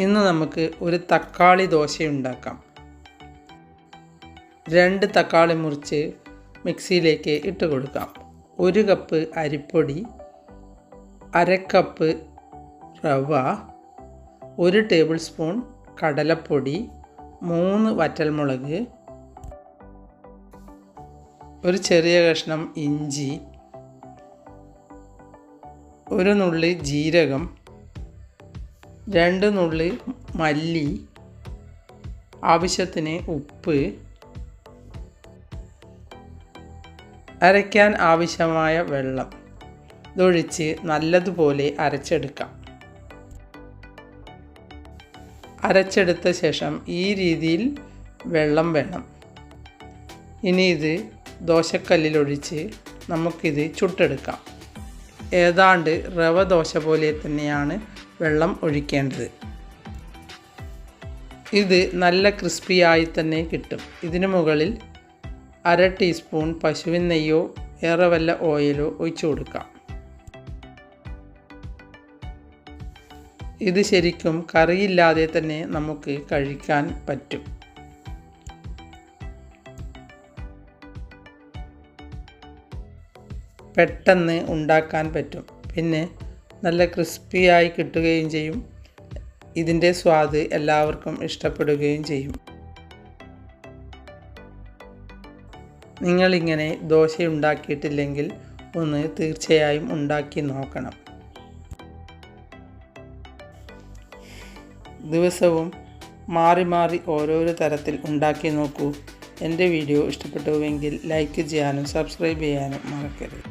ഇന്ന് നമുക്ക് ഒരു തക്കാളി ദോശ ഉണ്ടാക്കാം. 2 തക്കാളി മുറിച്ച് മിക്സിയിലേക്ക് ഇട്ട് കൊടുക്കാം. 1 കപ്പ് അരിപ്പൊടി, 1/2 കപ്പ് റവ, 1 ടേബിൾ സ്പൂൺ കടലപ്പൊടി, 3 വറ്റൽമുളക്, ഒരു ചെറിയ കഷ്ണം ഇഞ്ചി, 1 നുള്ളി ജീരകം, 2 നുള്ളി മല്ലി, ആവശ്യത്തിന് ഉപ്പ്, അരയ്ക്കാൻ ആവശ്യമായ വെള്ളം ഇതൊഴിച്ച് നല്ലതുപോലെ അരച്ചെടുക്കാം. അരച്ചെടുത്ത ശേഷം ഈ രീതിയിൽ വെള്ളം വേണം. ഇനി ഇത് ദോശക്കല്ലിലൊഴിച്ച് നമുക്കിത് ചുട്ടെടുക്കാം. ഏതാണ്ട് റവ ദോശ പോലെ തന്നെയാണ് വെള്ളം ഒഴിക്കേണ്ടത്. ഇത് നല്ല ക്രിസ്പിയായി തന്നെ കിട്ടും. ഇതിന് മുകളിൽ 1/2 ടീസ്പൂൺ പശുവിൻ നെയ്യോ വേറെ വല്ല ഓയിലോ ഒഴിച്ചു കൊടുക്കാം. ഇത് ശരിക്കും കറിയില്ലാതെ തന്നെ നമുക്ക് കഴിക്കാൻ പറ്റും. പെട്ടെന്ന് ഉണ്ടാക്കാൻ പറ്റും. പിന്നെ നല്ല ക്രിസ്പിയായി കിട്ടുകയും ചെയ്യും. ഇതിൻ്റെ സ്വാദ് എല്ലാവർക്കും ഇഷ്ടപ്പെടുകയും ചെയ്യും. നിങ്ങളിങ്ങനെ ദോശ ഉണ്ടാക്കിയിട്ടില്ലെങ്കിൽ ഒന്ന് തീർച്ചയായും ഉണ്ടാക്കി നോക്കണം. ദിവസവും മാറി മാറി ഓരോരോ തരത്തിൽ ഉണ്ടാക്കി നോക്കൂ. എൻ്റെ വീഡിയോ ഇഷ്ടപ്പെട്ടുവെങ്കിൽ ലൈക്ക് ചെയ്യാനും സബ്സ്ക്രൈബ് ചെയ്യാനും മറക്കരുത്.